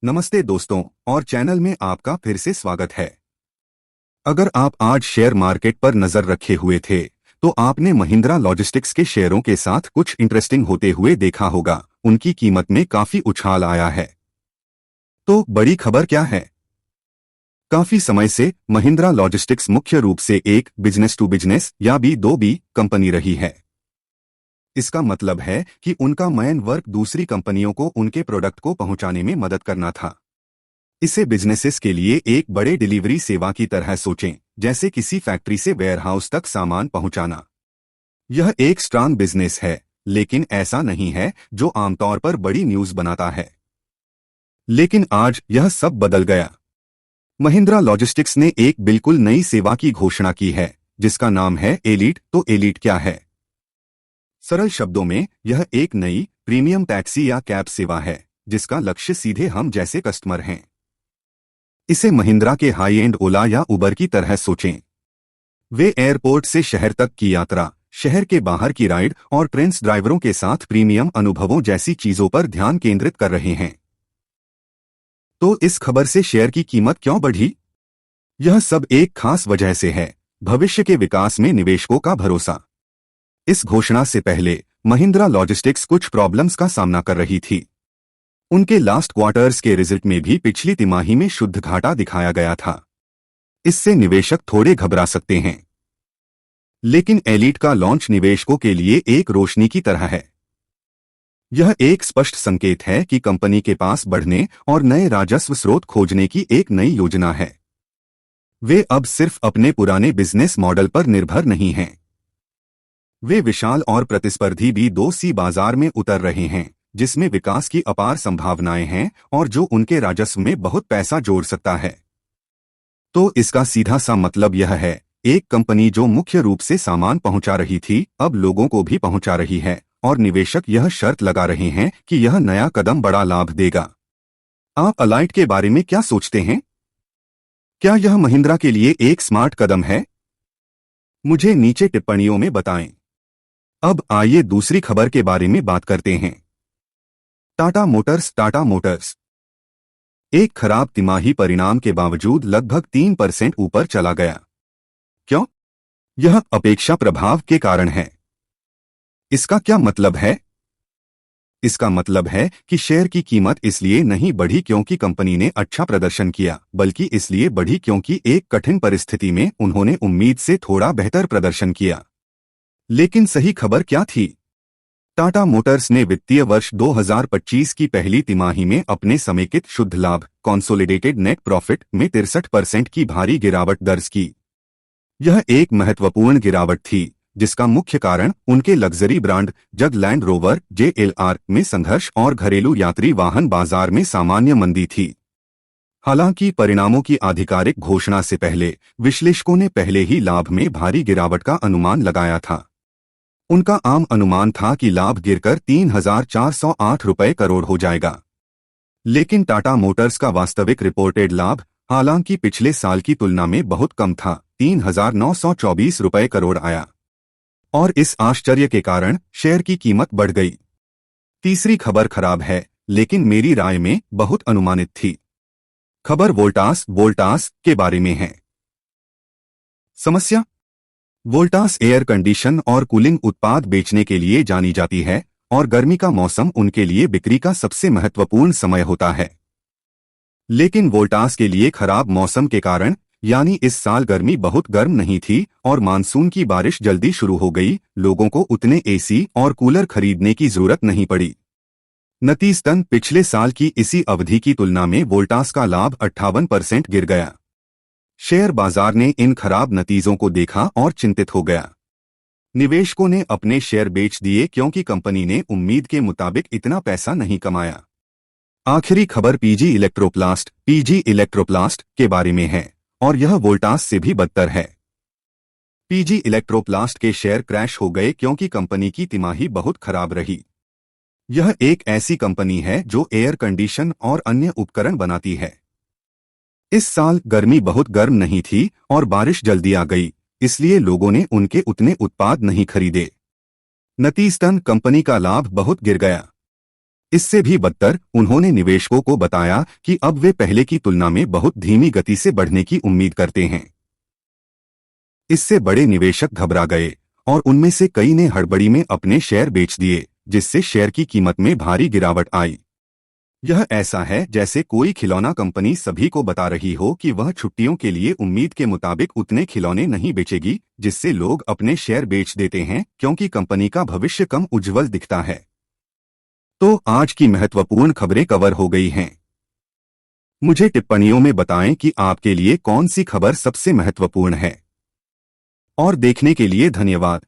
नमस्ते दोस्तों और चैनल में आपका फिर से स्वागत है। अगर आप आज शेयर मार्केट पर नजर रखे हुए थे तो आपने महिंद्रा लॉजिस्टिक्स के शेयरों के साथ कुछ इंटरेस्टिंग होते हुए देखा होगा। उनकी कीमत में काफी उछाल आया है। तो बड़ी खबर क्या है? काफी समय से महिंद्रा लॉजिस्टिक्स मुख्य रूप से एक बिजनेस टू बिजनेस या B2B कंपनी रही है। इसका मतलब है कि उनका मेन वर्क दूसरी कंपनियों को उनके प्रोडक्ट को पहुंचाने में मदद करना था। इसे बिजनेसेस के लिए एक बड़े डिलीवरी सेवा की तरह सोचें, जैसे किसी फैक्ट्री से वेयरहाउस तक सामान पहुंचाना। यह एक स्ट्रांग बिजनेस है, लेकिन ऐसा नहीं है जो आमतौर पर बड़ी न्यूज बनाता है। लेकिन आज यह सब बदल गया। महिंद्रा लॉजिस्टिक्स ने एक बिल्कुल नई सेवा की घोषणा की है, जिसका नाम है एलीट। तो एलीट क्या है? सरल शब्दों में यह एक नई प्रीमियम टैक्सी या कैब सेवा है, जिसका लक्ष्य सीधे हम जैसे कस्टमर हैं। इसे महिंद्रा के हाई एंड ओला या उबर की तरह सोचें। वे एयरपोर्ट से शहर तक की यात्रा, शहर के बाहर की राइड और ट्रेन्स ड्राइवरों के साथ प्रीमियम अनुभवों जैसी चीजों पर ध्यान केंद्रित कर रहे हैं। तो इस खबर से शेयर की कीमत क्यों बढ़ी? यह सब एक खास वजह से है, भविष्य के विकास में निवेशकों का भरोसा। इस घोषणा से पहले महिंद्रा लॉजिस्टिक्स कुछ प्रॉब्लम्स का सामना कर रही थी। उनके लास्ट क्वार्टर्स के रिजल्ट में भी पिछली तिमाही में शुद्ध घाटा दिखाया गया था। इससे निवेशक थोड़े घबरा सकते हैं। लेकिन एलीट का लॉन्च निवेशकों के लिए एक रोशनी की तरह है। यह एक स्पष्ट संकेत है कि कंपनी के पास बढ़ने और नए राजस्व स्रोत खोजने की एक नई योजना है। वे अब सिर्फ अपने पुराने बिजनेस मॉडल पर निर्भर नहीं हैं। वे विशाल और प्रतिस्पर्धी B2C बाजार में उतर रहे हैं, जिसमें विकास की अपार संभावनाएं हैं और जो उनके राजस्व में बहुत पैसा जोड़ सकता है। तो इसका सीधा सा मतलब यह है, एक कंपनी जो मुख्य रूप से सामान पहुंचा रही थी, अब लोगों को भी पहुंचा रही है, और निवेशक यह शर्त लगा रहे हैं कि यह नया कदम बड़ा लाभ देगा। आप अलाइट के बारे में क्या सोचते हैं? क्या यह महिंद्रा के लिए एक स्मार्ट कदम है? मुझे नीचे टिप्पणियों में बताएं। अब आइए दूसरी खबर के बारे में बात करते हैं। टाटा मोटर्स एक खराब तिमाही परिणाम के बावजूद लगभग 3% ऊपर चला गया। क्यों? यह अपेक्षा प्रभाव के कारण है। इसका क्या मतलब है? इसका मतलब है कि शेयर की कीमत इसलिए नहीं बढ़ी क्योंकि कंपनी ने अच्छा प्रदर्शन किया, बल्कि इसलिए बढ़ी क्योंकि एक कठिन परिस्थिति में उन्होंने उम्मीद से थोड़ा बेहतर प्रदर्शन किया। लेकिन सही खबर क्या थी? टाटा मोटर्स ने वित्तीय वर्ष 2025 की पहली तिमाही में अपने समेकित शुद्ध लाभ कंसोलिडेटेड नेट प्रॉफिट में 63% की भारी गिरावट दर्ज की। यह एक महत्वपूर्ण गिरावट थी, जिसका मुख्य कारण उनके लग्जरी ब्रांड जग लैंड रोवर JLR में संघर्ष और घरेलू यात्री वाहन बाजार में सामान्य मंदी थी। हालांकि परिणामों की आधिकारिक घोषणा से पहले विश्लेषकों ने पहले ही लाभ में भारी गिरावट का अनुमान लगाया था। उनका आम अनुमान था कि लाभ गिरकर 3,408 रुपये करोड़ हो जाएगा। लेकिन टाटा मोटर्स का वास्तविक रिपोर्टेड लाभ, हालांकि पिछले साल की तुलना में बहुत कम था, 3,924 रुपये करोड़ आया। और इस आश्चर्य के कारण शेयर की कीमत बढ़ गई। तीसरी खबर खराब है, लेकिन मेरी राय में बहुत अनुमानित थी। खबर वोल्टास के बारे में है। समस्या: वोल्टास एयर कंडीशन और कूलिंग उत्पाद बेचने के लिए जानी जाती है, और गर्मी का मौसम उनके लिए बिक्री का सबसे महत्वपूर्ण समय होता है। लेकिन वोल्टास के लिए खराब मौसम के कारण, यानी इस साल गर्मी बहुत गर्म नहीं थी और मानसून की बारिश जल्दी शुरू हो गई, लोगों को उतने AC और कूलर खरीदने की जरूरत नहीं पड़ी। नतीजतन पिछले साल की इसी अवधि की तुलना में वोल्टास का लाभ 58% गिर गया। शेयर बाजार ने इन खराब नतीजों को देखा और चिंतित हो गया। निवेशकों ने अपने शेयर बेच दिए क्योंकि कंपनी ने उम्मीद के मुताबिक इतना पैसा नहीं कमाया। आखिरी खबर PG इलेक्ट्रोप्लास्ट के बारे में है, और यह वोल्टास से भी बदतर है। PG इलेक्ट्रोप्लास्ट के शेयर क्रैश हो गए क्योंकि कंपनी की तिमाही बहुत खराब रही। यह एक ऐसी कंपनी है जो एयर कंडीशन और अन्य उपकरण बनाती है। इस साल गर्मी बहुत गर्म नहीं थी और बारिश जल्दी आ गई, इसलिए लोगों ने उनके उतने उत्पाद नहीं खरीदे। नतीजतन कंपनी का लाभ बहुत गिर गया। इससे भी बदतर उन्होंने निवेशकों को बताया कि अब वे पहले की तुलना में बहुत धीमी गति से बढ़ने की उम्मीद करते हैं। इससे बड़े निवेशक घबरा गए और उनमें से कई ने हड़बड़ी में अपने शेयर बेच दिए, जिससे शेयर की कीमत में भारी गिरावट आई। यह ऐसा है जैसे कोई खिलौना कंपनी सभी को बता रही हो कि वह छुट्टियों के लिए उम्मीद के मुताबिक उतने खिलौने नहीं बेचेगी, जिससे लोग अपने शेयर बेच देते हैं क्योंकि कंपनी का भविष्य कम उज्जवल दिखता है। तो आज की महत्वपूर्ण खबरें कवर हो गई हैं। मुझे टिप्पणियों में बताएं कि आपके लिए कौन सी खबर सबसे महत्वपूर्ण है। और देखने के लिए धन्यवाद।